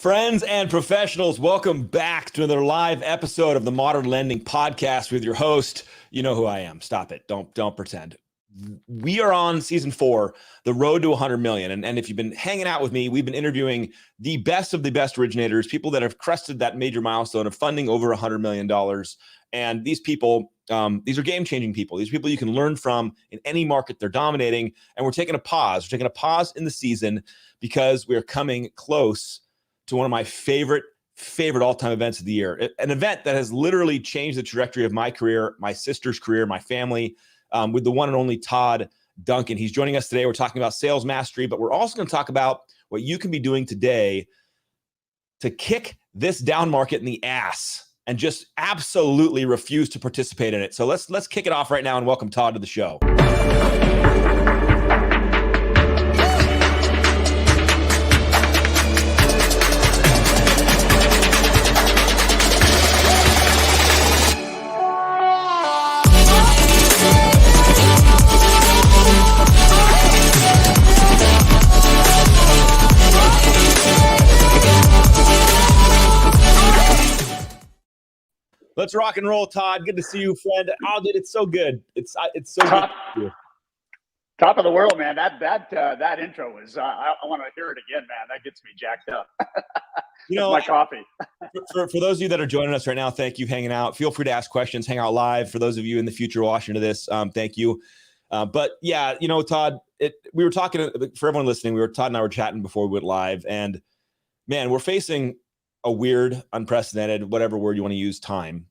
Friends and professionals, welcome back to another live episode of the Modern Lending Podcast with your host. You know who I am. Stop it. Don't pretend. We are on season 4, the road to 100 million. And if you've been hanging out with me, we've been interviewing the best of the best originators, people that have crested that major milestone of funding over $100 million. And these people, these are game-changing people. These are people you can learn from in any market they're dominating. And we're taking a pause. We're taking a pause in the season because we are coming close to one of my favorite all-time events of the year. An event that has literally changed the trajectory of my career, my sister's career, my family, with the one and only Todd Duncan. He's joining us today. We're talking about sales mastery, but we're also going to talk about what you can be doing today to kick this down market in the ass and just absolutely refuse to participate in it. So let's kick it off right now and welcome Todd to the show. Let's rock and roll, Todd. Good to see you, friend. Oh, dude, it's so good. It's so good. Top of the world, man. That intro was. I want to hear it again, man. That gets me jacked up. My coffee. for those of you that are joining us right now, thank you for hanging out. Feel free to ask questions. Hang out live. For those of you in the future watching to this, thank you. But yeah, Todd, we were talking for everyone listening. Todd and I were chatting before we went live, and man, we're facing a weird, unprecedented, whatever word you want to use, time.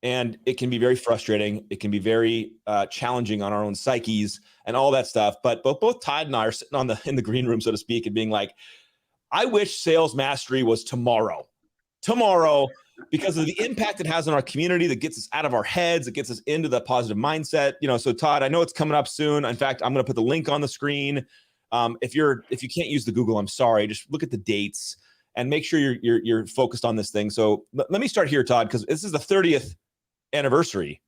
And it can be very frustrating. It can be very challenging on our own psyches and all that stuff. But both Todd and I are sitting in the green room, so to speak, and being like, I wish sales mastery was tomorrow, because of the impact it has on our community that gets us out of our heads, that gets us into the positive mindset. So Todd, I know it's coming up soon. In fact, I'm going to put the link on the screen. If you can't use the Google, I'm sorry. Just look at the dates and make sure you're focused on this thing. So let me start here, Todd, because this is the 30th anniversary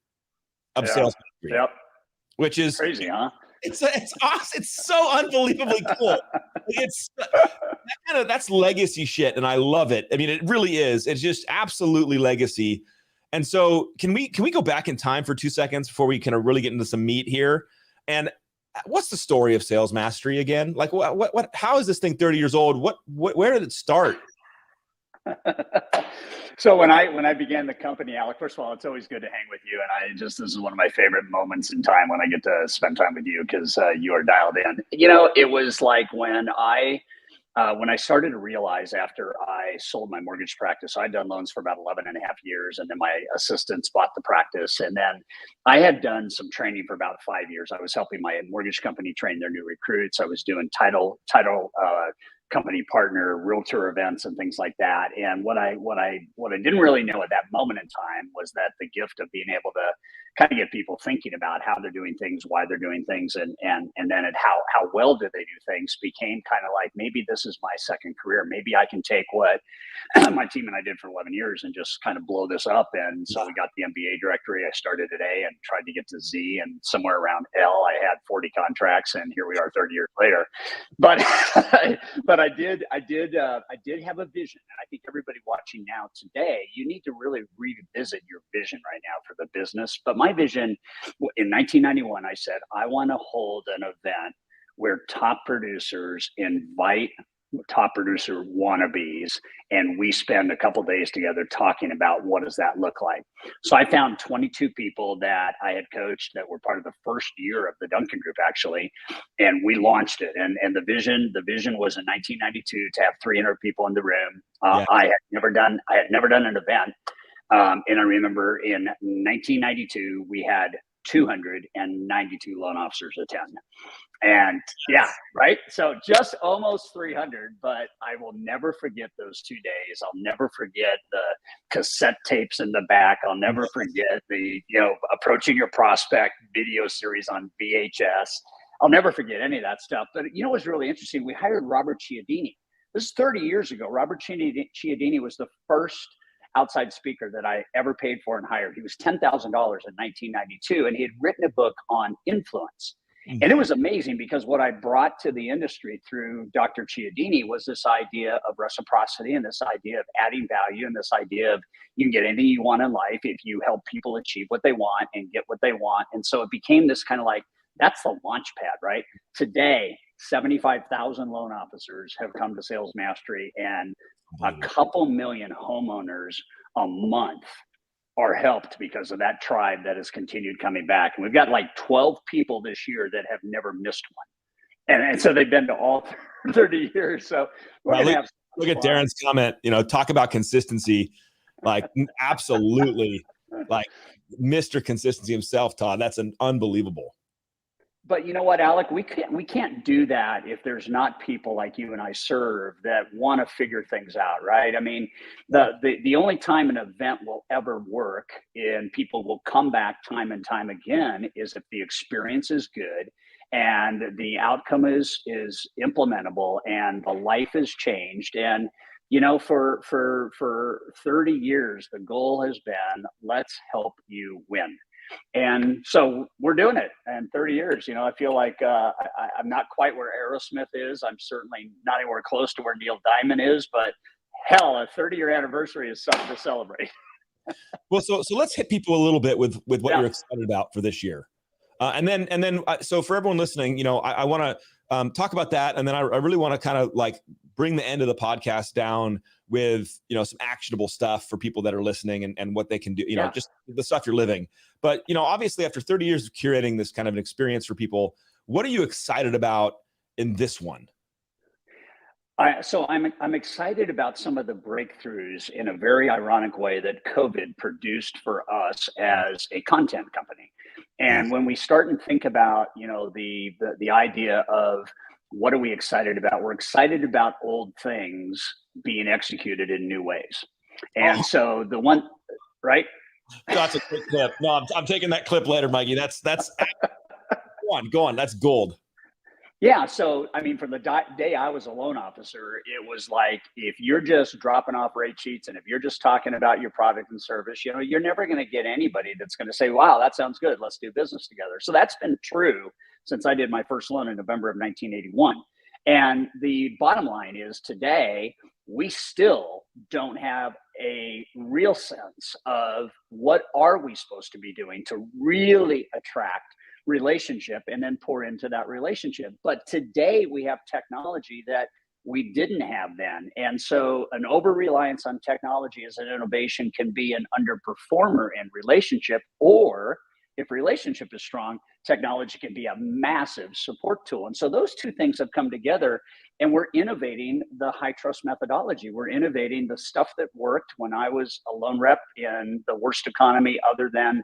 of sales mastery, which is crazy, huh? It's awesome. It's so unbelievably cool. That's legacy shit, and I love it. I mean, it really is. It's just absolutely legacy. And so, can we go back in time for 2 seconds before we kind of really get into some meat here? And what's the story of sales mastery again? Like, what? How is this thing 30 years old? Where did it start? So when I began the company, Alec, first of all, it's always good to hang with you. And this is one of my favorite moments in time when I get to spend time with you because you are dialed in. It was like when I started to realize after I sold my mortgage practice, I'd done loans for about 11 and a half years. And then my assistants bought the practice. And then I had done some training for about 5 years. I was helping my mortgage company train their new recruits. I was doing title company partner realtor events and things like that. And what I didn't really know at that moment in time was that the gift of being able to kind of get people thinking about how they're doing things, why they're doing things, and then how well do they do things became kind of like, maybe this is my second career. Maybe I can take what my team and I did for 11 years and just kind of blow this up. And so we got the MBA directory. I started at A and tried to get to Z, and somewhere around L, I had 40 contracts, and here we are 30 years later. But I did have a vision, and I think everybody watching now today, you need to really revisit your vision right now for the business. But my vision in 1991, I said, I want to hold an event where top producers invite top producer wannabes, and we spend a couple days together talking about what does that look like. So I found 22 people that I had coached that were part of the first year of the Duncan Group, actually, and we launched it. And the vision was in 1992 to have 300 people in the room. I had never done an event, and I remember in 1992 we had 292 loan officers attend. And right. So just almost 300, but I will never forget those 2 days. I'll never forget the cassette tapes in the back. I'll never forget the, approaching your prospect video series on VHS. I'll never forget any of that stuff. But what's really interesting? We hired Robert Cialdini. This is 30 years ago. Robert Cialdini was the first outside speaker that I ever paid for and hired. He was $10,000 in 1992, and he had written a book on influence. And it was amazing because what I brought to the industry through Dr. Cialdini was this idea of reciprocity and this idea of adding value and this idea of you can get anything you want in life if you help people achieve what they want and get what they want. And so it became this kind of like, that's the launch pad, right? Today, 75,000 loan officers have come to Sales Mastery, and a couple million homeowners a month are helped because of that tribe that has continued coming back. And we've got like 12 people this year that have never missed one. And so they've been to all 30 years. So we're going to have look at Darren's comment, talk about consistency. Like absolutely, like Mr. Consistency himself, Todd. That's an unbelievable. But you know what, Alec, we can't do that if there's not people like you and I serve that want to figure things out, right? I mean, the only time an event will ever work and people will come back time and time again is if the experience is good and the outcome is implementable and the life has changed. And for 30 years, the goal has been, let's help you win. And so we're doing it. And 30 years, I feel like I'm not quite where Aerosmith is. I'm certainly not anywhere close to where Neil Diamond is, but hell, a 30-year anniversary is something to celebrate. Well, so let's hit people a little bit with what you're excited about for this year. And then, so for everyone listening, I want to talk about that. And then I really want to kind of like bring the end of the podcast down with, some actionable stuff for people that are listening and what they can do, just the stuff you're living. But, obviously after 30 years of curating this kind of an experience for people, what are you excited about in this one? So I'm excited about some of the breakthroughs in a very ironic way that COVID produced for us as a content company. And when we start and think about, the idea of what are we excited about? We're excited about old things being executed in new ways. And so the one, right? That's a quick clip. No, I'm taking that clip later, Mikey. That's go on. That's gold. Yeah. So, I mean, from the day I was a loan officer, it was like, if you're just dropping off rate sheets and if you're just talking about your product and service, you're never going to get anybody that's going to say, wow, that sounds good. Let's do business together. So that's been true since I did my first loan in November of 1981. And the bottom line is today, we still don't have a real sense of what are we supposed to be doing to really attract relationship and then pour into that relationship. But today we have technology that we didn't have then. And so an over-reliance on technology as an innovation can be an underperformer in relationship, or if relationship is strong, technology can be a massive support tool. And so those two things have come together, and we're innovating the high trust methodology. We're innovating the stuff that worked when I was a loan rep in the worst economy other than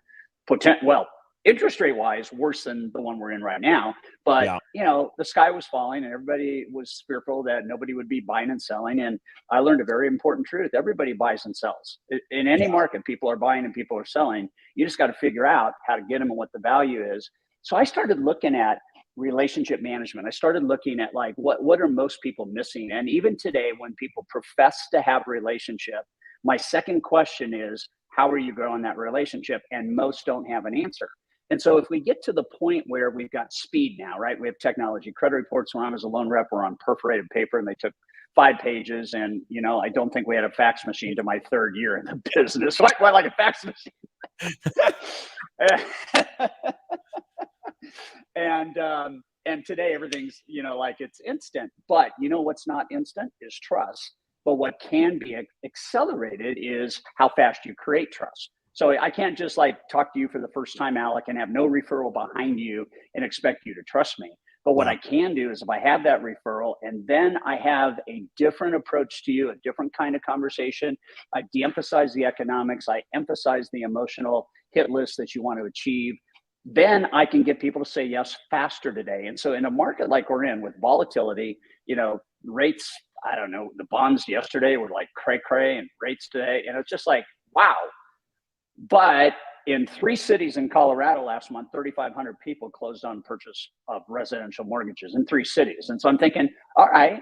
interest rate wise, worse than the one we're in right now. But, the sky was falling and everybody was fearful that nobody would be buying and selling. And I learned a very important truth. Everybody buys and sells. In any market, people are buying and people are selling. You just got to figure out how to get them and what the value is. So I started looking at relationship management. I started looking at like, what are most people missing? And even today, when people profess to have a relationship, my second question is, how are you growing that relationship? And most don't have an answer. And so if we get to the point where we've got speed now, right? We have technology, credit reports. When I was a loan rep, were on perforated paper and they took 5 pages. And, I don't think we had a fax machine to my third year in the business. Why like a fax machine? And today everything's, like it's instant. But what's not instant is trust. But what can be accelerated is how fast you create trust. So I can't just like talk to you for the first time, Alec, and have no referral behind you and expect you to trust me. But what I can do is if I have that referral and then I have a different approach to you, a different kind of conversation, I de-emphasize the economics, I emphasize the emotional hit list that you want to achieve, then I can get people to say yes faster today. And so in a market like we're in with volatility, rates, I don't know, the bonds yesterday were like cray and rates today. And it's just like, wow. But in 3 cities in Colorado last month, 3,500 people closed on purchase of residential mortgages in 3 cities. And so I'm thinking, all right,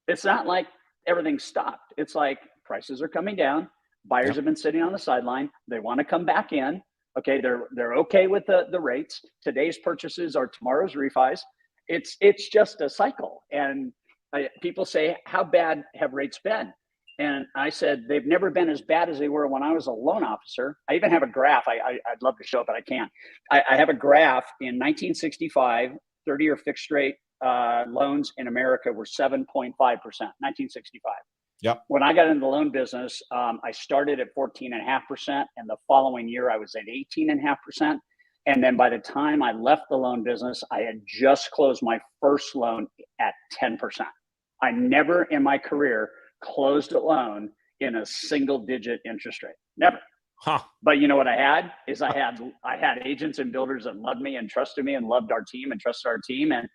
it's not like everything stopped. It's like prices are coming down. Buyers have been sitting on the sideline. They want to come back in. Okay, they're okay with the rates. Today's purchases are tomorrow's refis. It's just a cycle. And people say, how bad have rates been? And I said, they've never been as bad as they were when I was a loan officer. I even have a graph. I'd love to show it, but I can't. I have a graph in 1965, 30-year fixed rate loans in America were 7.5%, 1965. Yep. When I got into the loan business, I started at 14.5%, and the following year I was at 18.5%. And then by the time I left the loan business, I had just closed my first loan at 10%. I never in my career closed a loan in a single-digit interest rate. Never. Huh. But you know what I had is I had agents and builders that loved me and trusted me and loved our team and trusted our team. And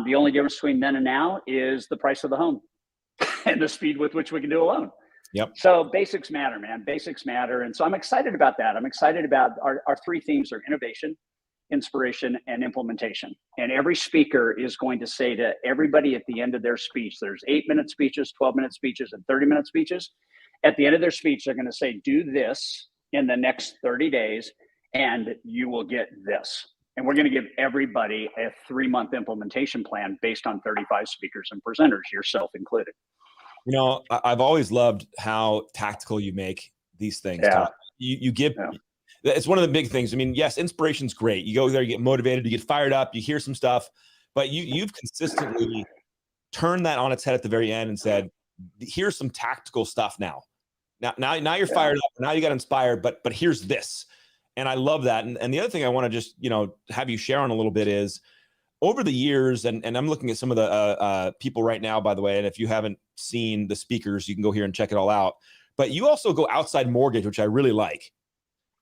the only difference between then and now is the price of the home and the speed with which we can do a loan. Yep. So basics matter, man. Basics matter. And so I'm excited about that. I'm excited about our three themes are innovation, inspiration, and implementation. And every speaker is going to say to everybody at the end of their speech, there's 8-minute speeches, 12-minute speeches, and 30-minute speeches. At the end of their speech, they're going to say, do this in the next 30 days, and you will get this. And we're going to give everybody a 3-month implementation plan based on 35 speakers and presenters, yourself included. You know, I've always loved how tactical you make these things. Yeah. Todd. You give, it's one of the big things. I mean, yes, inspiration's great. You go there, you get motivated, you get fired up, you hear some stuff, but you've consistently turned that on its head at the very end and said, here's some tactical stuff now. Now you're fired up. Now you got inspired, but here's this. And I love that. And the other thing I want to just, have you share on a little bit is over the years, and I'm looking at some of the people right now, by the way, and if you haven't seen the speakers, you can go here and check it all out. But you also go outside mortgage, which I really like.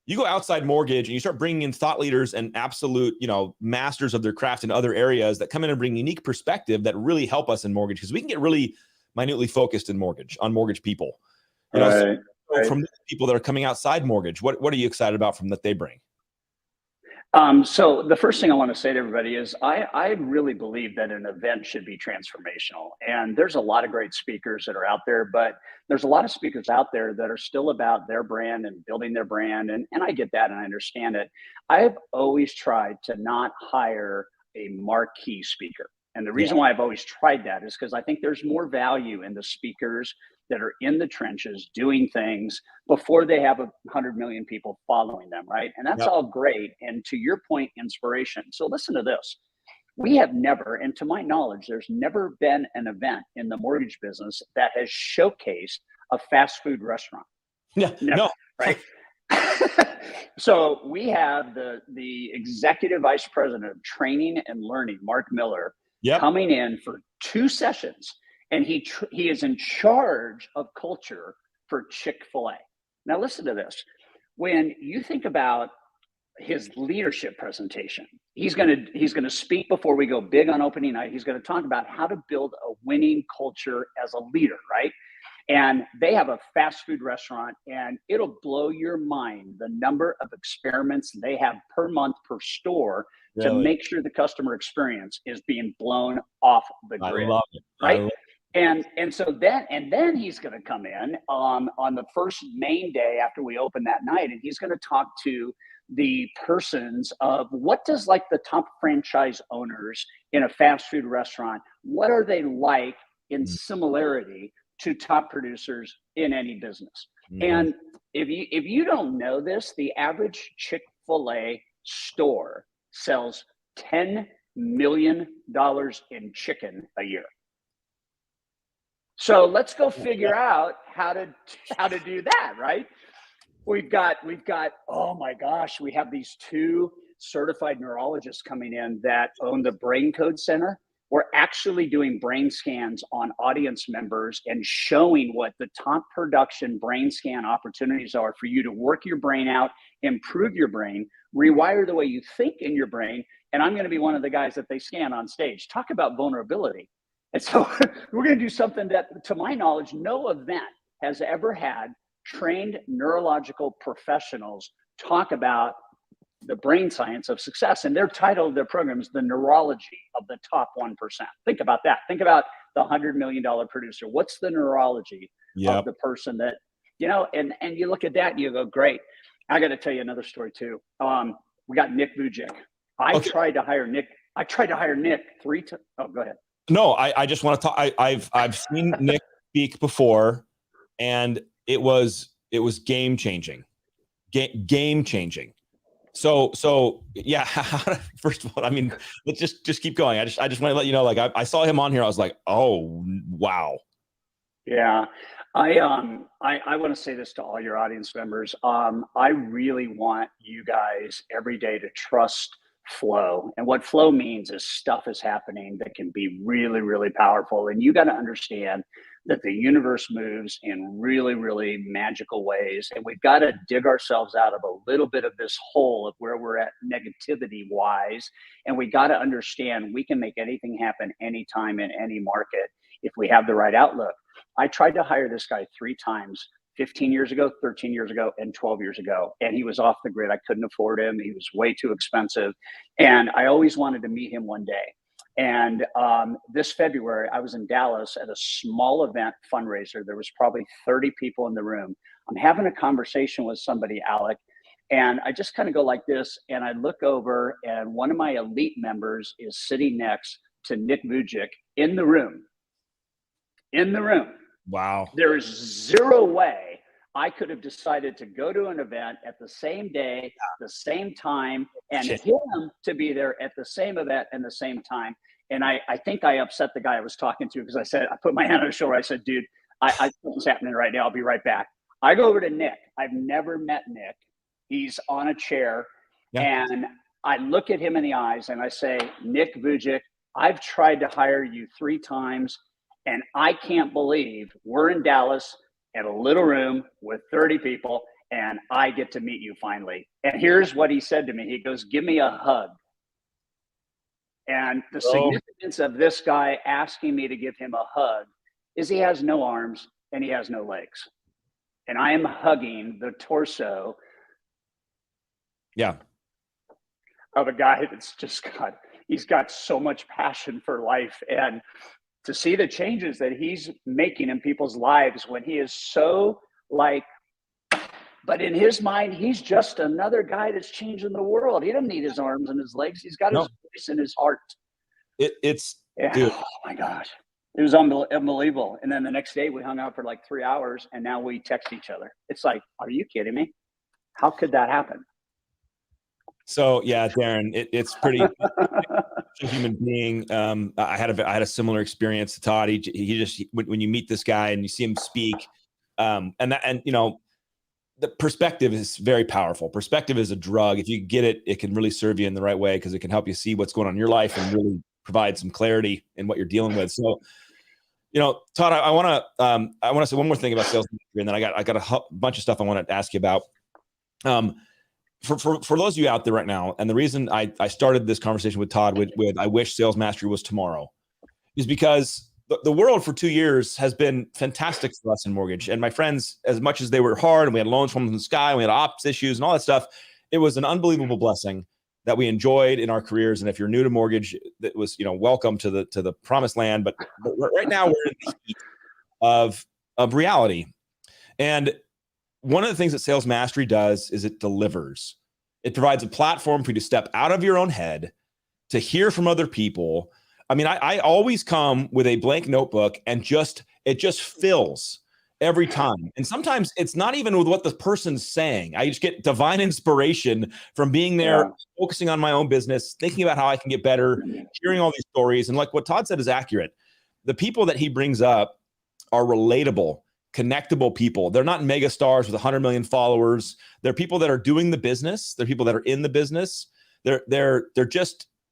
You go outside mortgage and you start bringing in thought leaders and absolute, masters of their craft in other areas that come in and bring unique perspective that really help us in mortgage, because we can get really minutely focused in mortgage on mortgage people. So from the people that are coming outside mortgage, what are you excited about from that they bring? So the first thing I want to say to everybody is I really believe that an event should be transformational. And there's a lot of great speakers that are out there, but there's a lot of speakers out there that are still about their brand and building their brand. And I get that and I understand it. I've always tried to not hire a marquee speaker. And the reason why I've always tried that is because I think there's more value in the speakers that are in the trenches doing things before they have 100 million people following them, right? And that's all great. And to your point, inspiration. So listen to this. We have never, and to my knowledge, there's never been an event in the mortgage business that has showcased a fast food restaurant. No. Right? So we have the executive vice president of training and learning, Mark Miller, coming in for 2 sessions. And he is in charge of culture for Chick-fil-A. Now listen to this. When you think about his leadership presentation, he's gonna speak before we go big on opening night. He's gonna talk about how to build a winning culture as a leader, right? And they have a fast food restaurant, and it'll blow your mind the number of experiments they have per month per store to make sure the customer experience is being blown off the grid. I love it. Right? And so then he's going to come in on the first main day after we open that night, and he's going to talk to the persons of what does like the top franchise owners in a fast food restaurant, what are they like in similarity to top producers in any business? And if you don't know this, the average Chick-fil-A store sells $10 million in chicken a year. So let's go figure out how to do that, right? We've got, oh my gosh, we have these 2 certified neurologists coming in that own the Brain Code Center. We're actually doing brain scans on audience members and showing what the top production brain scan opportunities are for you to work your brain out, improve your brain, rewire the way you think in your brain. And I'm going to be one of the guys that they scan on stage. Talk about vulnerability. And so we're going to do something that, to my knowledge, no event has ever had trained neurological professionals talk about the brain science of success. And their title of their program is The Neurology of the Top 1%. Think about that. Think about the $100 million producer. What's the neurology of the person that, and you look at that and you go, great. I got to tell you another story too. We got Nick Vujicic. I Okay. tried to hire Nick 3 times. Oh, go ahead. No, I just want to talk. I've seen Nick speak before, and it was game changing, game changing. So yeah. First of all, I mean, let's just keep going. I just want to let you know, like I saw him on here. I was like, oh wow. Yeah. I want to say this to all your audience members. I really want you guys every day to trust flow. And what flow means is stuff is happening that can be really, really powerful. And you got to understand that the universe moves in really, really magical ways. And we've got to dig ourselves out of a little bit of this hole of where we're at negativity wise. And we got to understand we can make anything happen anytime in any market if we have the right outlook. I tried to hire this guy 3 times, 15 years ago, 13 years ago, and 12 years ago. And he was off the grid. I couldn't afford him. He was way too expensive. And I always wanted to meet him one day. And this February, I was in Dallas at a small event fundraiser. There was probably 30 people in the room. I'm having a conversation with somebody, Alec, and I just kind of go like this. And I look over, and one of my elite members is sitting next to Nick Vujicic in the room. In the room. Wow. There is zero way I could have decided to go to an event at the same day, the same time, and him to be there at the same event and the same time. And I think I upset the guy I was talking to because I put my hand on his shoulder. I said, dude, something's happening right now. I'll be right back. I go over to Nick. I've never met Nick. He's on a chair. Yeah. And I look at him in the eyes and I say, Nick Vujicic, I've tried to hire you 3 times. And I can't believe we're in Dallas at a little room with 30 people and I get to meet you finally. And here's what he said to me. He goes, give me a hug. And the significance of this guy asking me to give him a hug is he has no arms and he has no legs. And I am hugging the torso of a guy that's he's got so much passion for life. And to see the changes that he's making in people's lives when he is so but in his mind, he's just another guy that's changing the world. He doesn't need his arms and his legs. He's got his voice and his heart. It's dude. Oh my gosh. It was unbelievable. And then the next day we hung out for like 3 hours and now we text each other. It's like, are you kidding me? How could that happen? So yeah, Darren, it's pretty a human being. I had a similar experience to Todd. He just when you meet this guy and you see him speak, and you know, the perspective is very powerful. Perspective is a drug. If you get it, it can really serve you in the right way because it can help you see what's going on in your life and really provide some clarity in what you're dealing with. So, you know, Todd, I want to say one more thing about sales, and then I got a bunch of stuff I want to ask you about. For those of you out there right now, and the reason I started this conversation with Todd with I wish sales mastery was tomorrow is because the world for 2 years has been fantastic for us in mortgage. And my friends, as much as they were hard and we had loans from the sky, and we had ops issues and all that stuff, it was an unbelievable blessing that we enjoyed in our careers. And if you're new to mortgage, that was, you know, welcome to the promised land. But right now we're in the heat of reality. And one of the things that Sales Mastery does is it delivers. It provides a platform for you to step out of your own head, to hear from other people. I mean, I always come with a blank notebook and it just fills every time. And sometimes it's not even with what the person's saying. I just get divine inspiration from being there, focusing on my own business, thinking about how I can get better, hearing all these stories. And like what Todd said is accurate. The people that he brings up are relatable, connectable people. They're not mega stars with 100 million followers. They're people that are doing the business. They're people that are in the business.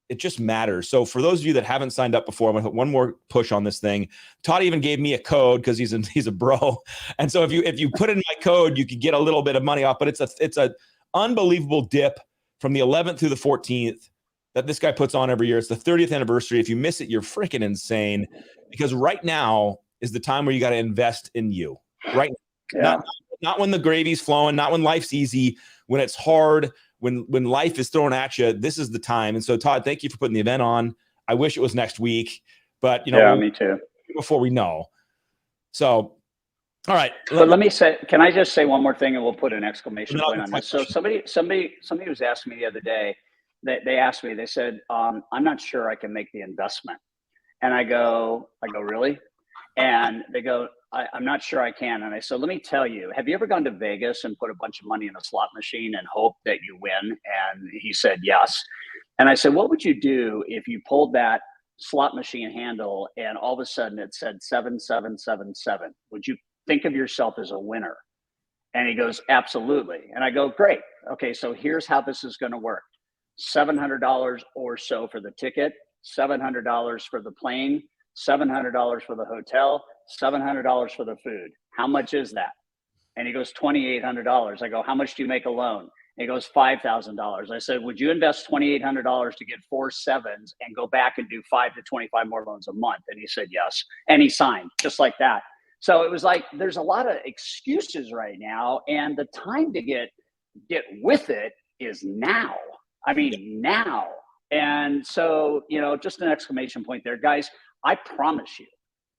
It just matters. So for those of you that haven't signed up before, I'm gonna put one more push on this thing. Todd even gave me a code because he's a bro. And so if you put in my code, you could get a little bit of money off, but it's a unbelievable dip from the 11th through the 14th that this guy puts on every year. It's the 30th anniversary. If you miss it, you're freaking insane, because right now is the time where you got to invest in you. Right now. Not when the gravy's flowing, not when life's easy, when it's hard, when life is thrown at you. This is the time. And so, Todd, thank you for putting the event on. I wish it was next week, but you know, me too. Before we know. So All right. But let me say, can I just say one more thing, and we'll put an exclamation point on this. So Question. somebody was asking me the other day, they asked me, they said, I'm not sure I can make the investment. And I go, really? And they go, I'm not sure I can. And I said, let me tell you, have you ever gone to Vegas and put a bunch of money in a slot machine and hope that you win? And he said, yes. And I said, what would you do if you pulled that slot machine handle and all of a sudden it said 7777? Would you think of yourself as a winner? And he goes, absolutely. And I go, great. Okay, so here's how this is going to work. $700 or so for the ticket, $700 for the plane, $700 for the hotel, $700 for the food. How much is that? And he goes, $2,800. I go, how much do you make a loan? And he goes, $5,000. I said, would you invest $2,800 to get 4 sevens and go back and do 5 to 25 more loans a month? And he said, yes. And he signed just like that. So it was like, there's a lot of excuses right now. And the time to get with it is now. I mean, now. And so, just an exclamation point there, guys. I promise you,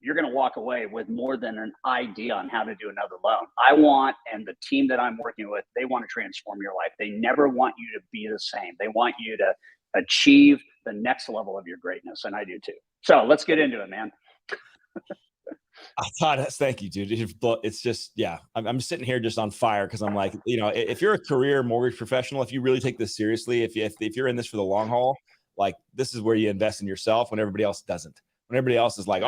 you're going to walk away with more than an idea on how to do another loan. I want, and the team that I'm working with, they want to transform your life. They never want you to be the same. They want you to achieve the next level of your greatness. And I do too. So let's get into it, man. Todd, thank you, dude. It's just, yeah, I'm sitting here just on fire because I'm like, if you're a career mortgage professional, if you really take this seriously, if you're in this for the long haul, like this is where you invest in yourself when everybody else doesn't. When everybody else is like,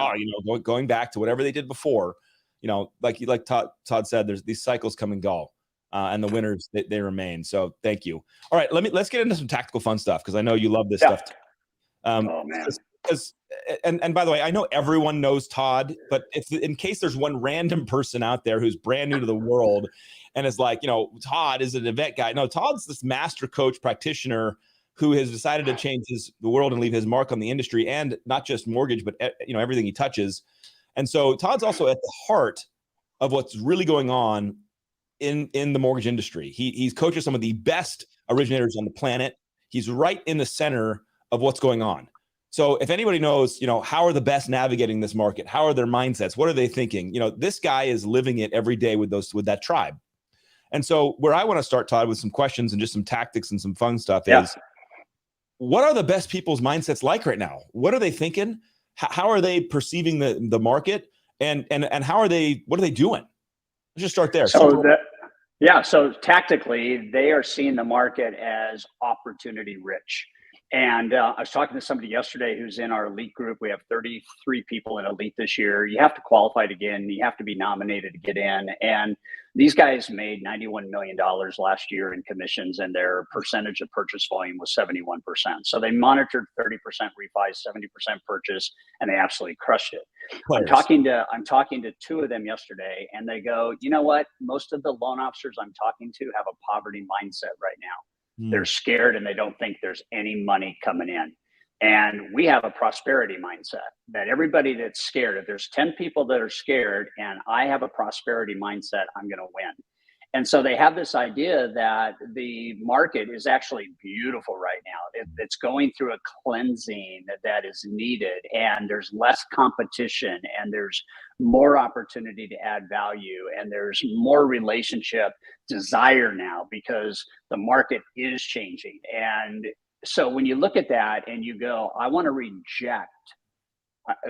going back to whatever they did before, like Todd said, there's these cycles come and go, and the winners they remain. So thank you. All right, let's get into some tactical fun stuff because I know you love this stuff. Oh man. Because and by the way, I know everyone knows Todd, but if in case there's one random person out there who's brand new to the world and is like, Todd is an event guy. No, Todd's this master coach practitioner who has decided to change the world and leave his mark on the industry, and not just mortgage, but everything he touches. And so Todd's also at the heart of what's really going on in the mortgage industry. He's coaches some of the best originators on the planet. He's right in the center of what's going on. So if anybody knows, how are the best navigating this market? How are their mindsets? What are they thinking? This guy is living it every day with that tribe. And so where I want to start, Todd, with some questions and just some tactics and some fun stuff is, what are the best people's mindsets like right now? What are they thinking? How are they perceiving the market? And what are they doing? Let's just start there. So tactically, they are seeing the market as opportunity rich. And I was talking to somebody yesterday who's in our elite group. We have 33 people in elite this year. You have to qualify to get in. You have to be nominated to get in. And these guys made $91 million last year in commissions, and their percentage of purchase volume was 71%. So they monitored 30% refi, 70% purchase, and they absolutely crushed it. I'm talking to 2 of them yesterday, and they go, you know what? Most of the loan officers I'm talking to have a poverty mindset right now. They're scared and they don't think there's any money coming in. And we have a prosperity mindset that everybody that's scared, if there's 10 people that are scared and I have a prosperity mindset, I'm going to win. And so they have this idea that the market is actually beautiful right now. It's going through a cleansing that is needed, and there's less competition, and there's more opportunity to add value, and there's more relationship desire now because the market is changing. And so when you look at that and you go, I want to reject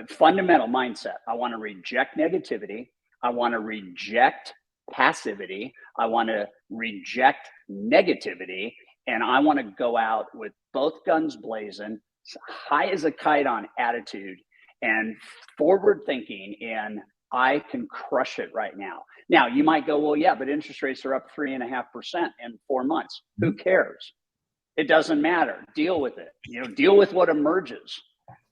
fundamental mindset. I want to reject negativity. I want to reject passivity. I want to reject negativity. And I want to go out with both guns blazing, high as a kite on attitude and forward thinking. And I can crush it right now. Now you might go, well, yeah, but interest rates are up 3.5% in 4 months. Who cares? It doesn't matter. Deal with it. Deal with what emerges.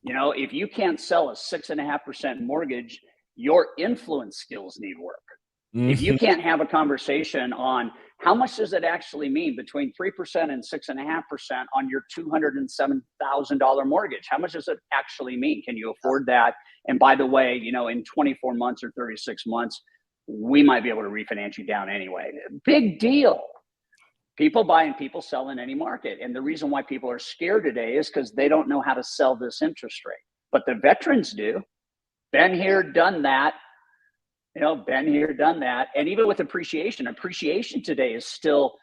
If you can't sell a 6.5% mortgage, your influence skills need work. If you can't have a conversation on how much does it actually mean between 3% and 6.5% on your $207,000 mortgage, how much does it actually mean? Can you afford that? And by the way, in 24 months or 36 months, we might be able to refinance you down anyway. Big deal. People buy and people sell in any market. And the reason why people are scared today is because they don't know how to sell this interest rate. But the veterans do. Been here, done that. been here, done that. And even with appreciation today is still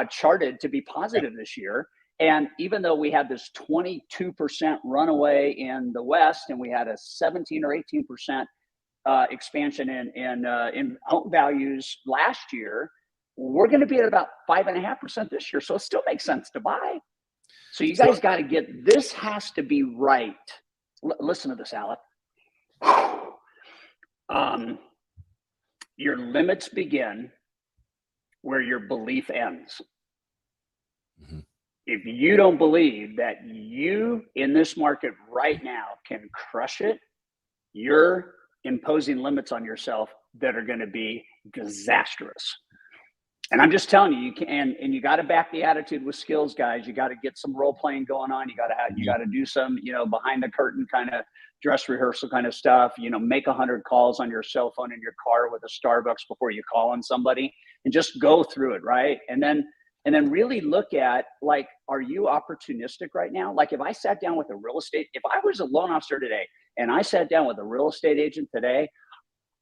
charted to be positive this year. And even though we had this 22% runaway in the West, and we had a 17 or 18% expansion in home values last year, we're going to be at about 5.5% this year. So it still makes sense to buy. So you guys got to get, this has to be right. Listen to this, Alec. Your limits begin where your belief ends. Mm-hmm. If you don't believe that you in this market right now can crush it, you're imposing limits on yourself that are going to be disastrous. And I'm just telling you, you can, and you got to back the attitude with skills, guys. You got to get some role playing going on. You got to do some, behind the curtain kind of dress rehearsal kind of stuff. Make 100 calls on your cell phone in your car with a Starbucks before you call on somebody, and just go through it, right? And then really look at, like, are you opportunistic right now? Like, if I sat down with if I was a loan officer today and I sat down with a real estate agent today,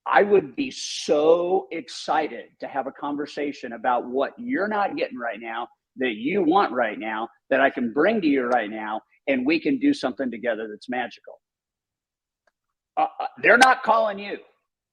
I would be so excited to have a conversation about what you're not getting right now, that you want right now, that I can bring to you right now, and we can do something together that's magical. They're not calling you.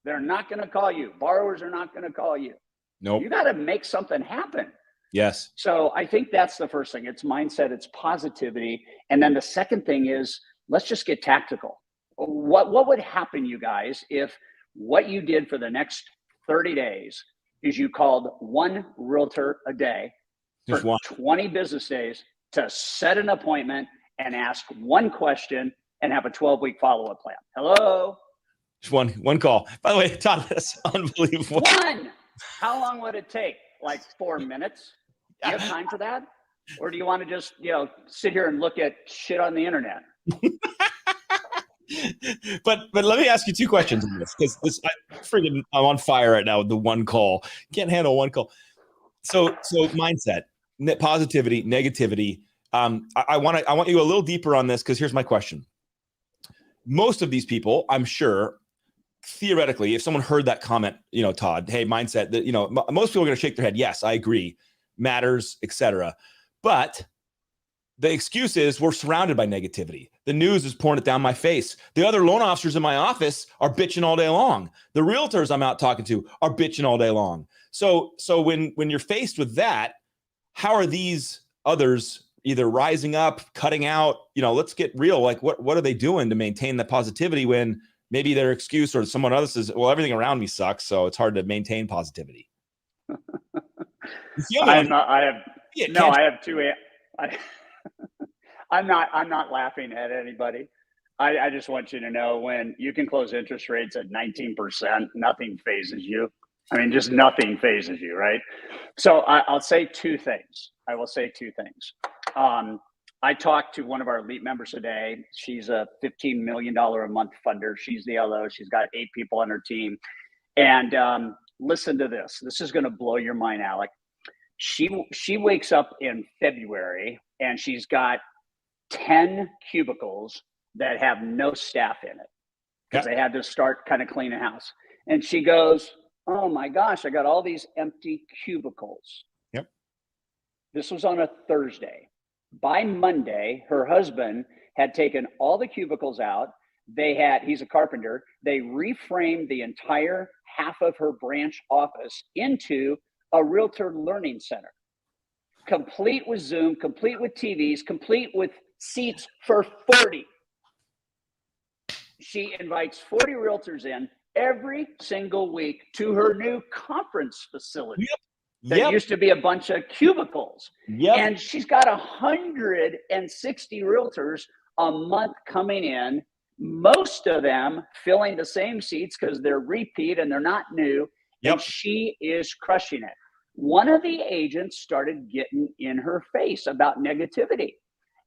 They're not going to call you. Borrowers are not going to call you. Nope. You got to make something happen. Yes. So I think that's the first thing. It's mindset, it's positivity. And then the second thing is, let's just get tactical. What would happen, you guys, if what you did for the next 30 days is you called one realtor a day for 20 business days to set an appointment and ask one question and have a 12-week follow-up plan? Hello? Just one call. By the way, Todd, that's unbelievable. One. How long would it take? Like 4 minutes? Do you have time for that? Or do you want to just, sit here and look at shit on the internet? But let me ask you two questions on this, because I'm on fire right now with the one call. Can't handle one call. So mindset, positivity, negativity. I want you a little deeper on this, because here's my question. Most of these people, I'm sure, theoretically, if someone heard that comment, Todd, hey, mindset, that most people are going to shake their head. Yes, I agree, matters, etc. But the excuse is we're surrounded by negativity. The news is pouring it down my face. The other loan officers in my office are bitching all day long. The realtors I'm out talking to are bitching all day long. So when you're faced with that, how are these others either rising up, cutting out? Let's get real. Like, what are they doing to maintain that positivity when maybe their excuse or someone else says, well, everything around me sucks, so it's hard to maintain positivity? I'm not laughing at anybody. I just want you to know, when you can close interest rates at 19%, nothing phases you. I mean, just nothing phases you, right? So I'll say two things. I will say two things. I talked to one of our elite members today. She's a $15 million a month funder. She's the LO. She's got 8 people on her team. And listen to this. This is going to blow your mind, Alec. She wakes up in February and she's got 10 cubicles that have no staff in it because they had to start kind of cleaning house. And she goes, oh my gosh, I got all these empty cubicles. Yep. This was on a Thursday. By Monday, her husband had taken all the cubicles out. He's a carpenter. They reframed the entire half of her branch office into a realtor learning center, complete with Zoom, complete with TVs, complete with seats for 40. She invites 40 realtors in every single week to her new conference facility. That used to be a bunch of cubicles. And she's got 160 realtors a month coming in, most of them filling the same seats because they're repeat and they're not new. And she is crushing it. One of the agents started getting in her face about negativity.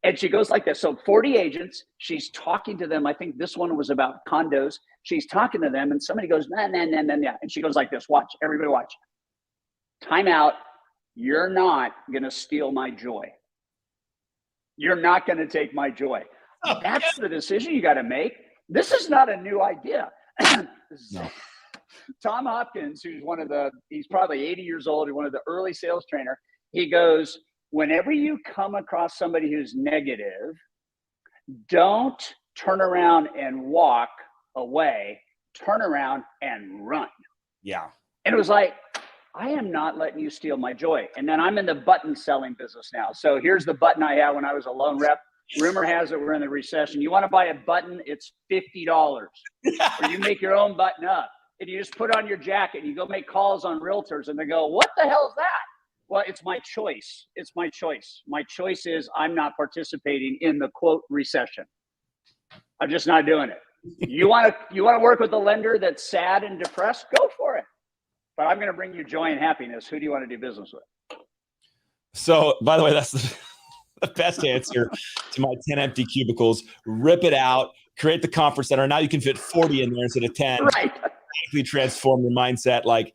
And she goes like this. So 40 agents, she's talking to them. I think this one was about condos. She's talking to them and somebody goes, nah. And she goes like this. Watch, everybody watch. Time out. You're not going to steal my joy. You're not going to take my joy. That's the decision you got to make. This is not a new idea. No. Tom Hopkins, he's probably 80 years old, one of the early sales trainer. He goes, whenever you come across somebody who's negative, don't turn around and walk away, turn around and run. Yeah. And it was like, I am not letting you steal my joy. And then I'm in the button selling business now. So here's the button I had when I was a loan rep. Rumor has it we're in the recession. You want to buy a button, it's $50. Or you make your own button up. And you just put on your jacket and you go make calls on realtors and they go, what the hell is that? Well, it's my choice. It's my choice. My choice is I'm not participating in the quote recession. I'm just not doing it. You want to work with a lender that's sad and depressed? Go for it. But I'm going to bring you joy and happiness. Who do you want to do business with? So, by the way, that's the best answer to my 10 empty cubicles. Rip it out, create the conference center. Now you can fit 40 in there instead of 10. Right. Transform your mindset. Like,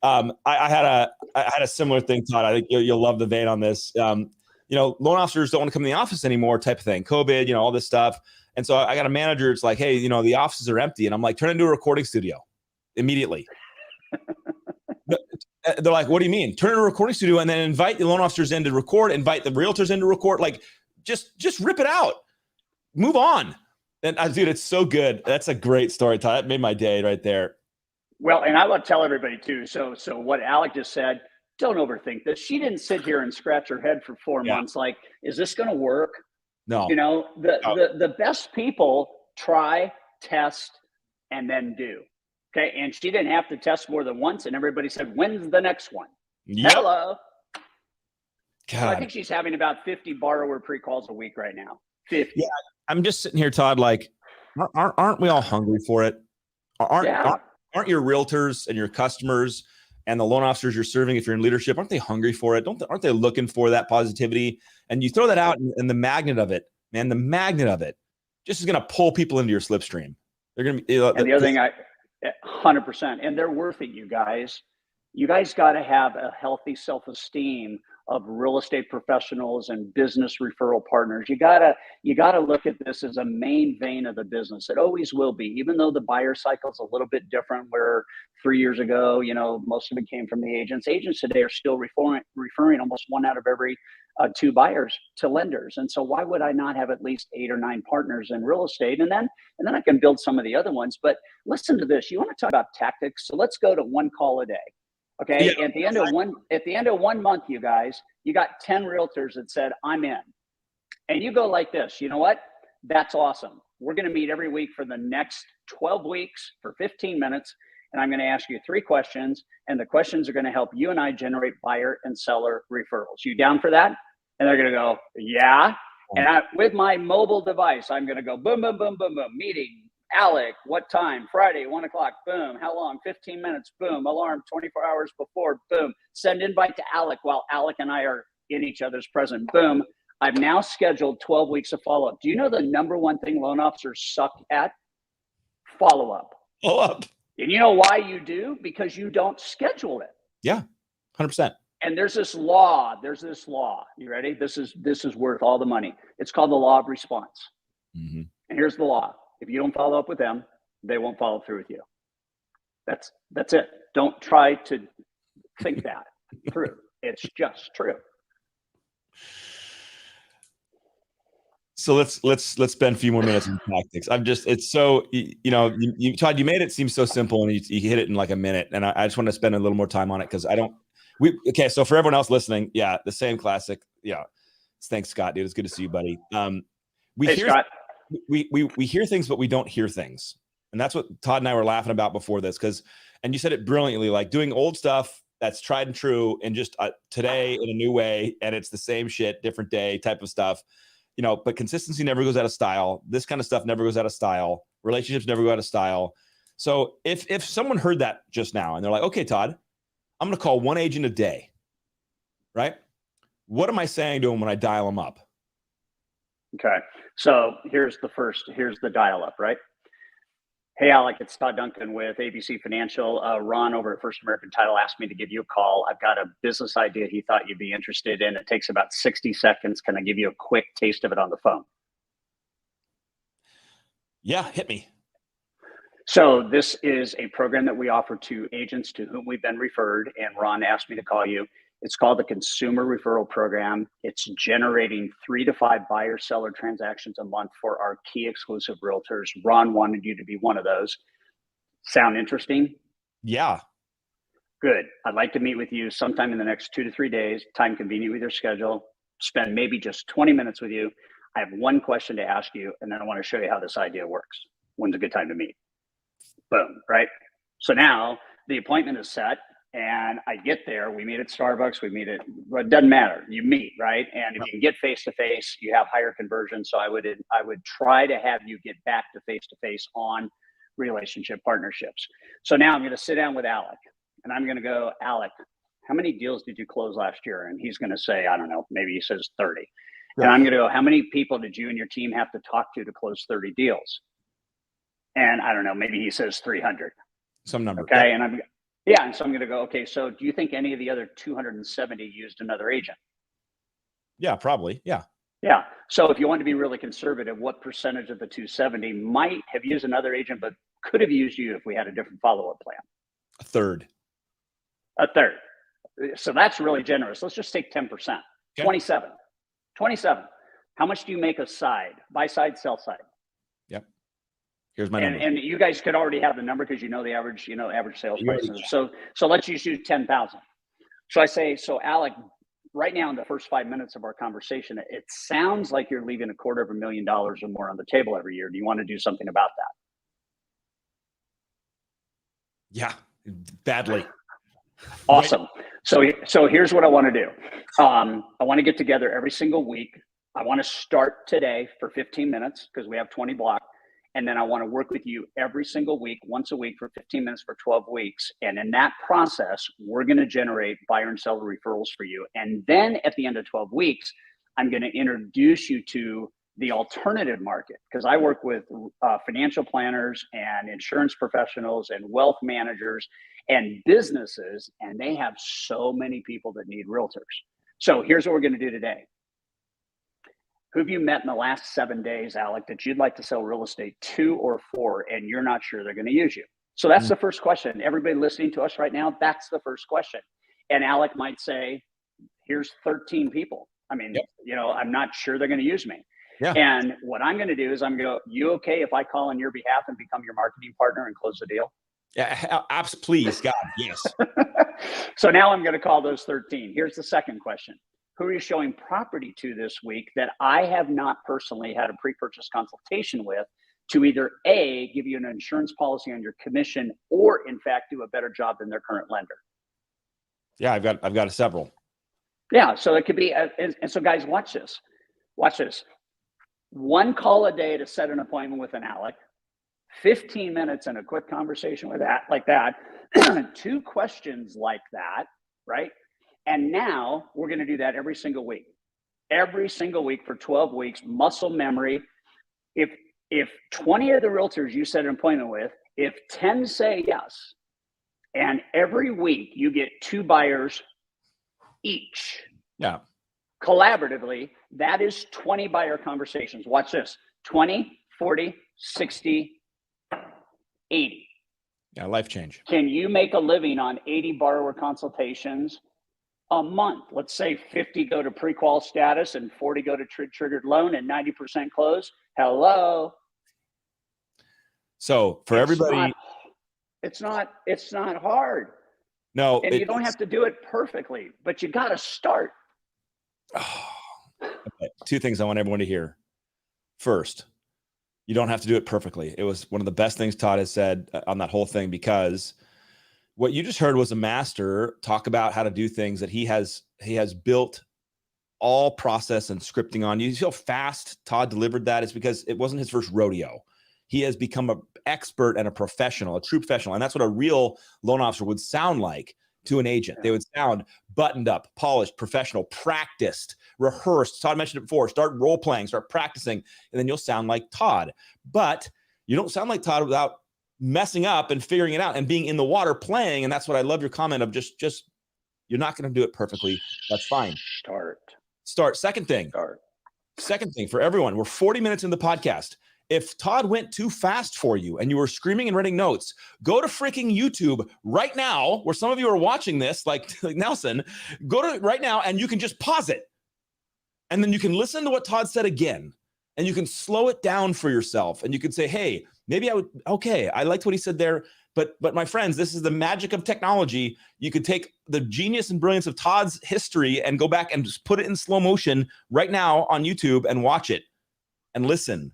I had a similar thing, Todd. I think you'll love the vein on this. Loan officers don't want to come to the office anymore, type of thing. COVID, all this stuff. And so I got a manager. It's like, hey, the offices are empty, and I'm like, turn it into a recording studio immediately. They're like, what do you mean? Turn it into a recording studio and then invite the loan officers in to record, invite the realtors in to record. Like, just rip it out, move on. And dude, it's so good. That's a great story, Todd. That made my day right there. Well, and I want to tell everybody too. So what Alec just said, don't overthink this. She didn't sit here and scratch her head for 4 months. Like, is this going to work? No. The best people try, test, and then do. Okay. And she didn't have to test more than once. And everybody said, when's the next one? Yep. Hello. God. So I think she's having about 50 borrower pre-calls a week right now. 50. Yeah. I'm just sitting here, Todd, like, aren't we all hungry for it? Aren't your realtors and your customers and the loan officers you're serving, if you're in leadership, aren't they hungry for it? Aren't they looking for that positivity? And you throw that out, and the magnet of it, man, the magnet of it just is going to pull people into your slipstream. They're going to be. And the other thing, 100%, and they're worth it, you guys. You guys got to have a healthy self-esteem of real estate professionals and business referral partners. You gotta look at this as a main vein of the business. It always will be, even though the buyer cycle is a little bit different. Where 3 years ago, most of it came from the agents. Agents today are still referring almost 1 out of every 2 buyers to lenders. And so why would I not have at least 8 or 9 partners in real estate? And then I can build some of the other ones. But listen to this. You want to talk about tactics? So let's go to 1 call a day. Okay. Yeah. At the end of 1 month, you guys, you got 10 realtors that said, I'm in. And you go like this, you know what? That's awesome. We're going to meet every week for the next 12 weeks for 15 minutes. And I'm going to ask you 3 questions. And the questions are going to help you and I generate buyer and seller referrals. You down for that? And they're going to go, yeah. And with my mobile device, I'm going to go boom, boom, boom, boom, boom, meeting. Alec, what time? Friday, 1 o'clock, boom. How long? 15 minutes, boom. Alarm 24 hours before, boom. Send invite to Alec while Alec and I are in each other's presence, boom. I've now scheduled 12 weeks of follow-up. Do you know the number one thing loan officers suck at? Follow-up. Follow-up. And you know why you do? Because you don't schedule it. Yeah, 100%. And there's this law. You ready? This is worth all the money. It's called the law of response. Mm-hmm. And here's the law. If you don't follow up with them, they won't follow through with you. That's it. Don't try to think that through. It's just true. So let's spend a few more minutes on tactics. It's so, Todd, you made it seem so simple, and you hit it in like a minute. And I just want to spend a little more time on it because okay. So for everyone else listening, yeah, the same classic. Yeah. Thanks, Scott, dude. It's good to see you, buddy. Scott. We hear things, but we don't hear things. And that's what Todd and I were laughing about before this. And you said it brilliantly, like doing old stuff that's tried and true and just today in a new way. And it's the same shit, different day type of stuff, but consistency never goes out of style. This kind of stuff never goes out of style. Relationships never go out of style. So if someone heard that just now and they're like, okay, Todd, I'm going to call 1 agent a day, right? What am I saying to them when I dial them up? Okay. So here's the dial up, right? Hey, Alec, it's Todd Duncan with ABC Financial. Ron over at First American Title asked me to give you a call. I've got a business idea he thought you'd be interested in. It takes about 60 seconds. Can I give you a quick taste of it on the phone? Yeah, hit me. So this is a program that we offer to agents to whom we've been referred, and Ron asked me to call you. It's called the Consumer Referral Program. It's generating 3 to 5 buyer-seller transactions a month for our key exclusive realtors. Ron wanted you to be one of those. Sound interesting? Yeah. Good. I'd like to meet with you sometime in the next 2 to 3 days, time convenient with your schedule, spend maybe just 20 minutes with you. I have one question to ask you, and then I want to show you how this idea works. When's a good time to meet? Boom, right? So now the appointment is set, and I get there. We meet at Starbucks. We meet at, well, it doesn't matter. You meet, right? And if you can get face to face, you have higher conversion. So I would try to have you get back to face on relationship partnerships. So now I'm going to sit down with Alec, and I'm going to go, Alec, how many deals did you close last year? And he's going to say, I don't know, maybe he says 30. Yeah. And I'm going to go, how many people did you and your team have to talk to close 30 deals? And I don't know, maybe he says 300. Some number. Okay. Yeah. And so I'm going to go, okay, so do you think any of the other 270 used another agent? Yeah, probably. Yeah. Yeah. So if you want to be really conservative, what percentage of the 270 might have used another agent, but could have used you if we had a different follow-up plan? A third. So that's really generous. Let's just take 10%. Okay. 27. How much do you make a side? Buy side, sell side? Yep. Here's my number. And you guys could already have the number because you know the average sales price. So let's just use 10,000. So I say, so Alec, right now in the first 5 minutes of our conversation, it sounds like you're leaving $250,000 or more on the table every year. Do you want to do something about that? Yeah, badly. Awesome. So here's what I want to do. I want to get together every single week. I want to start today for 15 minutes because we have 20 blocked. And then I want to work with you every single week, once a week for 15 minutes for 12 weeks. And in that process, we're going to generate buyer and seller referrals for you. And then at the end of 12 weeks, I'm going to introduce you to the alternative market because I work with financial planners and insurance professionals and wealth managers and businesses, and they have so many people that need realtors. So here's what we're going to do today. Who have you met in the last 7 days, Alec, that you'd like to sell real estate to or for, and you're not sure they're going to use you? So that's the first question. Everybody listening to us right now, that's the first question. And Alec might say, here's 13 people. I mean, I'm not sure they're going to use me. Yeah. And what I'm going to do is I'm going to go, you okay if I call on your behalf and become your marketing partner and close the deal? Yeah, please, God, yes. So now I'm going to call those 13. Here's the second question. Who are you showing property to this week that I have not personally had a pre-purchase consultation with to either A, give you an insurance policy on your commission, or in fact, do a better job than their current lender? Yeah, I've got several. Yeah, so it could be, and so guys, watch this. Watch this. 1 call a day to set an appointment with an Alec, 15 minutes in a quick conversation with that, like that, 2 questions like that, right? And now we're going to do that every single week for 12 weeks, muscle memory. If 20 of the realtors you set an appointment with, if 10 say yes, and every week you get 2 buyers each. Yeah. Collaboratively, that is 20 buyer conversations. Watch this. 20, 40, 60, 80. Yeah, life change. Can you make a living on 80 borrower consultations a month? Let's say 50 go to pre-qual status and 40 go to triggered loan and 90% close. Hello. So for everybody, it's not hard. No, and you don't have to do it perfectly, but you got to start. Okay. 2 things I want everyone to hear. First, you don't have to do it perfectly. It was one of the best things Todd has said on that whole thing, because what you just heard was a master talk about how to do things that he has built all process and scripting on. You see how fast Todd delivered that? It's because it wasn't his first rodeo. He has become an expert and a professional, a true professional. And that's what a real loan officer would sound like to an agent. They would sound buttoned up, polished, professional, practiced, rehearsed. Todd mentioned it before. Start role playing, start practicing, and then you'll sound like Todd. But you don't sound like Todd without messing up and figuring it out and being in the water playing. And that's what I love your comment of just you're not going to do it perfectly. That's fine. Start. Second thing for everyone, we're 40 minutes in the podcast. If Todd went too fast for you and you were screaming and writing notes, go to freaking YouTube right now, where some of you are watching this, like Nelson, go to right now and you can just pause it. And then you can listen to what Todd said again, and you can slow it down for yourself. And you can say, hey, maybe I liked what he said there. But my friends, this is the magic of technology. You could take the genius and brilliance of Todd's history and go back and just put it in slow motion right now on YouTube and watch it and listen.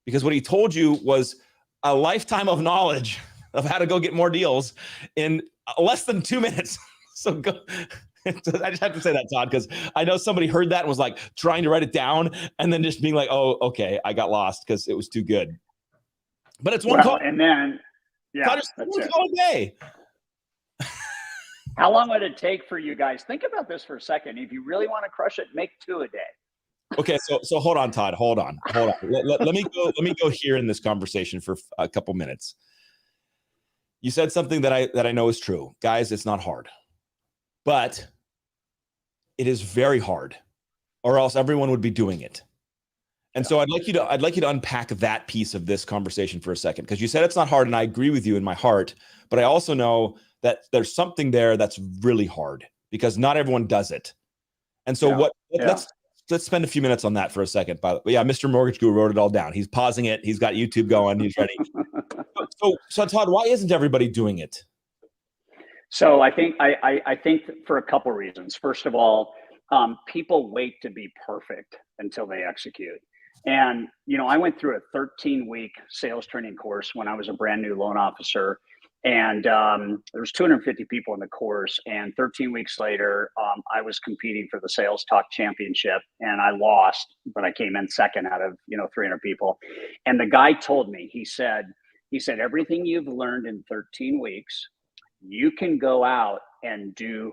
Because what he told you was a lifetime of knowledge of how to go get more deals in less than 2 minutes. So go. I just have to say that, Todd, because I know somebody heard that and was like trying to write it down and then just being like, oh, okay, I got lost because it was too good. But it's one call. And then, yeah, Todd, that's one call a day. How long would it take for you guys? Think about this for a second. If you really want to crush it, make 2 a day. Okay, so hold on, Todd. Hold on. Let me go here in this conversation for a couple minutes. You said something that I know is true. Guys, it's not hard. But it is very hard, or else everyone would be doing it. And so I'd like you to unpack that piece of this conversation for a second, because you said it's not hard, and I agree with you in my heart, but I also know that there's something there that's really hard because not everyone does it. And so let's spend a few minutes on that for a second. But yeah, Mr. Mortgage Guru wrote it all down. He's pausing it. He's got YouTube going. He's ready. So Todd, why isn't everybody doing it? So I think for a couple of reasons. First of all, people wait to be perfect until they execute. And, I went through a 13-week sales training course when I was a brand new loan officer. And there was 250 people in the course. And 13 weeks later, I was competing for the Sales Talk Championship, and I lost, but I came in second out of 300 people. And the guy told me, he said, everything you've learned in 13 weeks, you can go out and do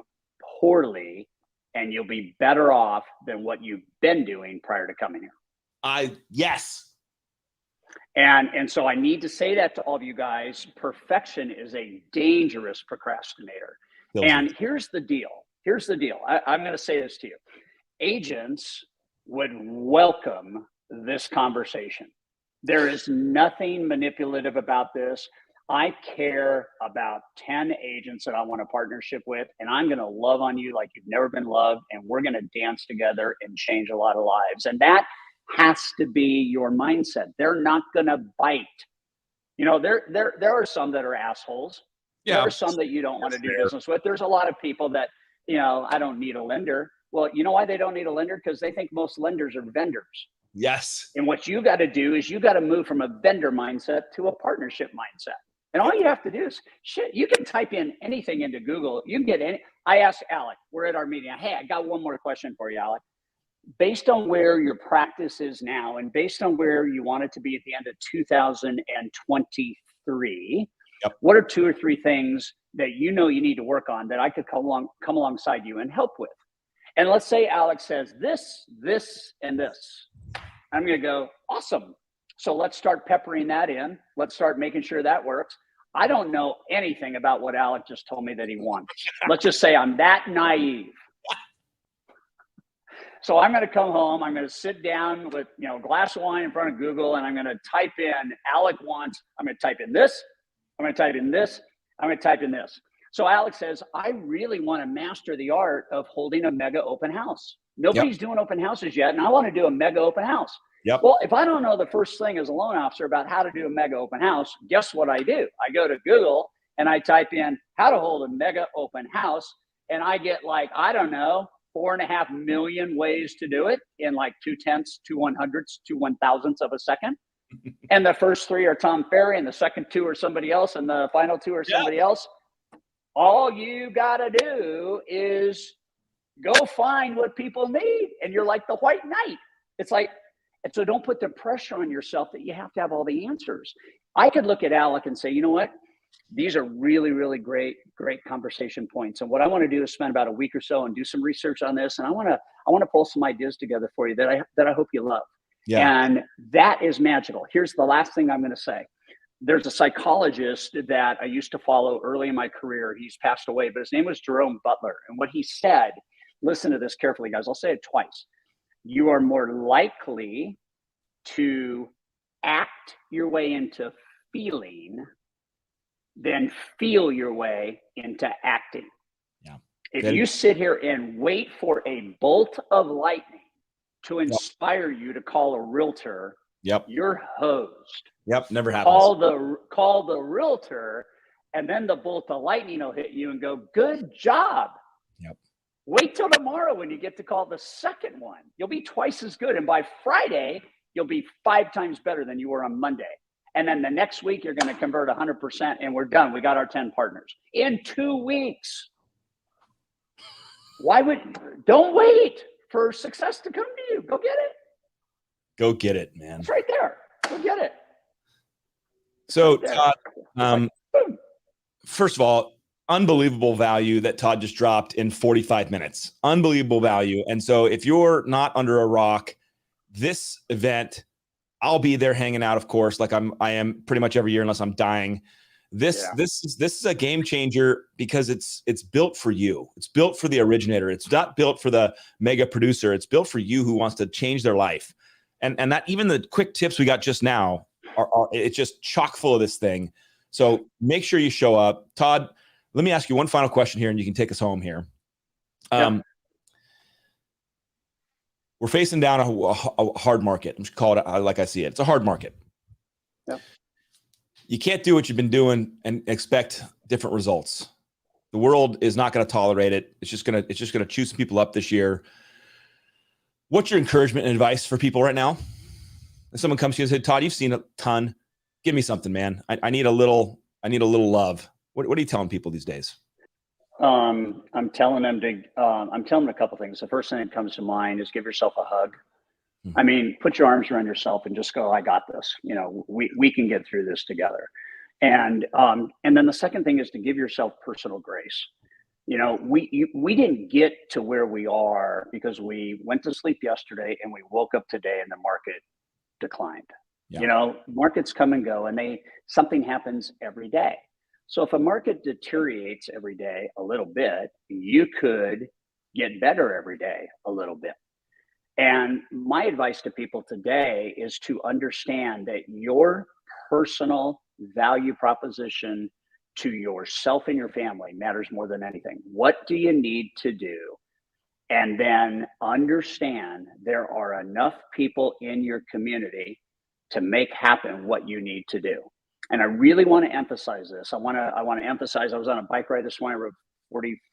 poorly, and you'll be better off than what you've been doing prior to coming here. Yes. And so I need to say that to all of you guys. Perfection is a dangerous procrastinator. And here's the deal. I'm going to say this to you. Agents would welcome this conversation. There is nothing manipulative about this. I care about 10 agents that I want a partnership with, and I'm going to love on you like you've never been loved, and we're going to dance together and change a lot of lives. And that has to be your mindset. They're not going to bite. There are some that are assholes. Yeah. There are some that you don't want to do business with. There's a lot of people that, I don't need a lender. Well, you know why they don't need a lender? Because they think most lenders are vendors. Yes. And what you got to do is you got to move from a vendor mindset to a partnership mindset. And all you have to do is you can type in anything into Google. You can get any. I asked Alec, we're at our meeting. Hey, I got one more question for you, Alec. Based on where your practice is now and based on where you want it to be at the end of 2023, what are 2 or 3 things that you need to work on that I could come alongside you and help with? And let's say Alex says this, and this. I'm going to go, awesome. So let's start peppering that in. Let's start making sure that works. I don't know anything about what Alec just told me that he wants. Let's just say I'm that naive. So I'm going to come home. I'm going to sit down with a glass of wine in front of Google, and I'm going to type in Alec wants. I'm going to type in this. I'm going to type in this. I'm going to type in this. So Alex says, I really want to master the art of holding a mega open house. Nobody's doing open houses yet, and I want to do a mega open house. Yep. Well, if I don't know the first thing as a loan officer about how to do a mega open house, guess what I do? I go to Google and I type in how to hold a mega open house, and I get 4.5 million ways to do it in 0.2, 2/100, 2/1000 of a second. And the first 3 are Tom Ferry, and the second 2 are somebody else, and the final 2 are somebody else. All you got to do is go find what people need. And you're like the white knight. And so don't put the pressure on yourself that you have to have all the answers. I could look at Alec and say, you know what? These are really, really great conversation points. And what I want to do is spend about a week or so and do some research on this. And I want to pull some ideas together for you that I hope you love. Yeah. And that is magical. Here's the last thing I'm going to say. There's a psychologist that I used to follow early in my career. He's passed away, but his name was Jerome Butler. And what he said, listen to this carefully, guys. I'll say it twice. You are more likely to act your way into feeling than feel your way into acting. Yeah. If you sit here and wait for a bolt of lightning to inspire you to call a realtor, you're hosed. Never happens. Call the realtor, and then the bolt of lightning will hit you and go, good job. Wait till tomorrow when you get to call the second one. You'll be twice as good. And by Friday, you'll be 5 times better than you were on Monday. And then the next week, you're going to convert 100%, and we're done. We got our 10 partners in 2 weeks. Don't wait for success to come to you. Go get it. Go get it, man. It's right there. Go get it. So, Todd, first of all, unbelievable value that Todd just dropped in 45 minutes. Unbelievable value. And so if you're not under a rock, this event, I'll be there hanging out, of course, like I am pretty much every year unless I'm dying. This is a game changer because it's built for you. It's built for the originator. It's not built for the mega producer. It's built for you who wants to change their life. And that even the quick tips we got just now are it's just chock full of this thing. So make sure you show up. Todd, let me ask you one final question here, and you can take us home here. We're facing down a hard market. I'm just call it like I see it. It's a hard market. Yep. You can't do what you've been doing and expect different results. The world is not going to tolerate it. It's just going to chew some people up this year. What's your encouragement and advice for people right now? If someone comes to you and says, Todd, you've seen a ton. Give me something, man. I need a little love. What are you telling people these days? I'm telling them a couple things. The first thing that comes to mind is give yourself a hug. I mean, put your arms around yourself and just go, I got this. You know, we can get through this together. And then the second thing is to give yourself personal grace. You know, we didn't get to where we are because we went to sleep yesterday and we woke up today and the market declined. Yeah. You know, markets come and go, and something happens every day. So if a market deteriorates every day a little bit, you could get better every day a little bit. And my advice to people today is to understand that your personal value proposition to yourself and your family matters more than anything. What do you need to do? And then understand there are enough people in your community to make happen what you need to do. And I really want to emphasize this. I want to emphasize, I was on a bike ride this morning, I rode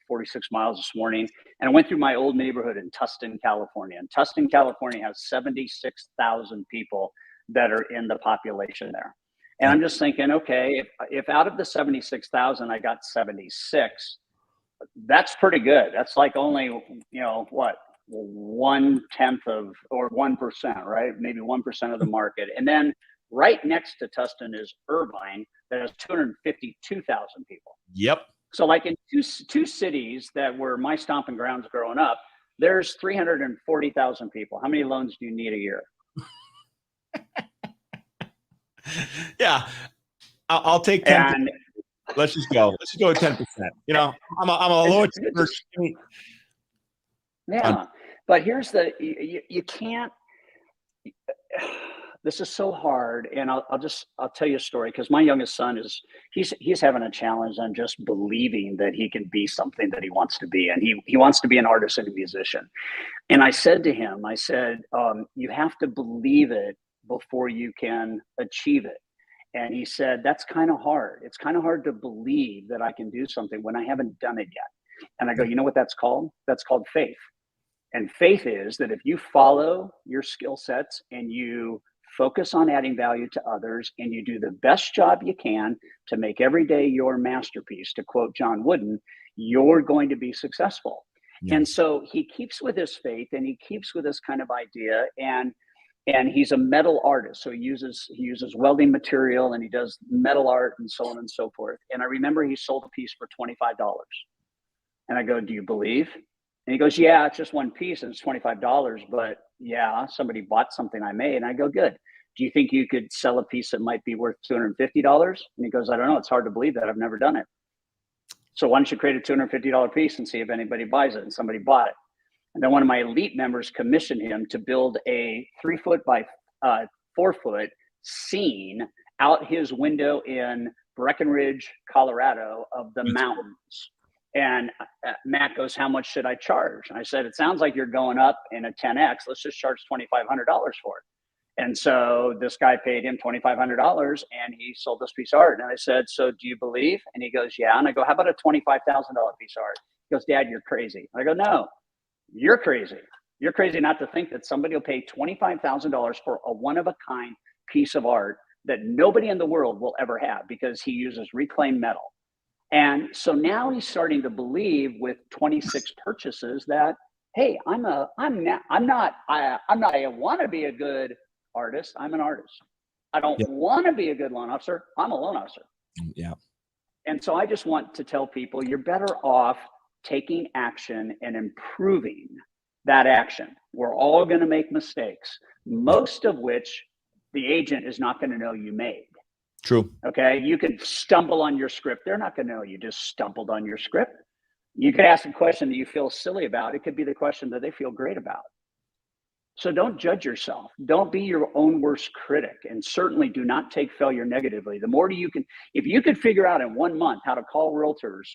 46 miles this morning, and I went through my old neighborhood in Tustin, California. And Tustin, California has 76,000 people that are in the population there. And I'm just thinking, okay, if out of the 76,000, I got 76, that's pretty good. That's like only, 1/10 of, or 1%, right? Maybe 1% of the market. And then right next to Tustin is Irvine that has 252,000 people. Yep. So like in two cities that were my stomping grounds growing up, there's 340,000 people. How many loans do you need a year? Yeah. I'll take 10%. And let's just go. Let's just go with 10%. You know, I'm a low achiever. Yeah. But here's you can't, this is so hard. And I'll tell you a story, because my youngest son he's having a challenge on just believing that he can be something that he wants to be. And he wants to be an artist and a musician. And I said to him, you have to believe it before you can achieve it. And he said, that's kind of hard. It's kind of hard to believe that I can do something when I haven't done it yet. And I go, you know what that's called? That's called faith. And faith is that if you follow your skill sets and you focus on adding value to others and you do the best job you can to make every day your masterpiece, to quote John Wooden, you're going to be successful. Yeah. And so he keeps with his faith, and he keeps with this kind of idea, and he's a metal artist. So he uses welding material, and he does metal art and so on and so forth. And I remember he sold a piece for $25. And I go, do you believe? And he goes, yeah, it's just one piece and it's $25, but yeah, somebody bought something I made. And I go, good. Do you think you could sell a piece that might be worth $250? And he goes, I don't know. It's hard to believe that. I've never done it. So why don't you create a $250 piece and see if anybody buys it? And somebody bought it. And then one of my elite members commissioned him to build a 3 foot by 4 foot scene out his window in Breckenridge, Colorado, of the mountains. And Matt goes, how much should I charge? And I said, it sounds like you're going up in a 10X. Let's just charge $2,500 for it. And so this guy paid him $2,500 and he sold this piece of art. And I said, so do you believe? And he goes, yeah. And I go, how about a $25,000 piece of art? He goes, Dad, you're crazy. And I go, no, you're crazy. You're crazy not to think that somebody will pay $25,000 for a one-of-a-kind piece of art that nobody in the world will ever have because he uses reclaimed metal. And so now he's starting to believe with 26 purchases that, hey, I want to be a good artist. I'm an artist. I don't want to be a good loan officer. I'm a loan officer. Yeah. And so I just want to tell people you're better off taking action and improving that action. We're all going to make mistakes, most of which the agent is not going to know you made. True. Okay. You could stumble on your script. They're not going to know you just stumbled on your script. You could ask a question that you feel silly about. It could be the question that they feel great about. So don't judge yourself. Don't be your own worst critic, and certainly do not take failure negatively. The more you can, if you could figure out in 1 month how to call realtors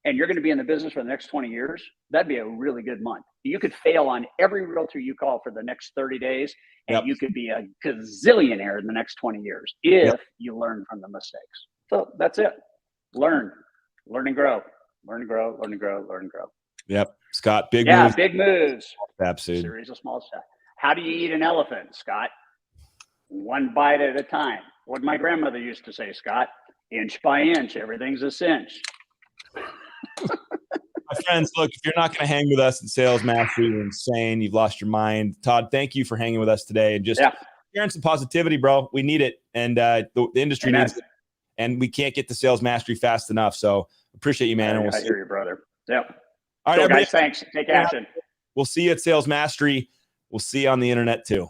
and you're going to be in the business for the next 20 years, that'd be a really good month. You could fail on every realtor you call for the next 30 days, and you could be a gazillionaire in the next 20 years if you learn from the mistakes. So that's it. Learn and grow, learn and grow, learn and grow, learn and grow. Yep. Scott, big moves. Big moves. Absolutely. Series of small steps. How do you eat an elephant, Scott? One bite at a time. What my grandmother used to say, Scott, inch by inch, everything's a cinch. My friends, look, if you're not going to hang with us in Sales Mastery, you're insane. You've lost your mind. Todd, thank you for hanging with us today and just sharing some positivity, bro. We need it. And the industry needs it. And we can't get to Sales Mastery fast enough. So appreciate you, man. I hear you, brother. Yep. All right, guys, thanks. Take action. We'll see you at Sales Mastery. We'll see you on the internet too.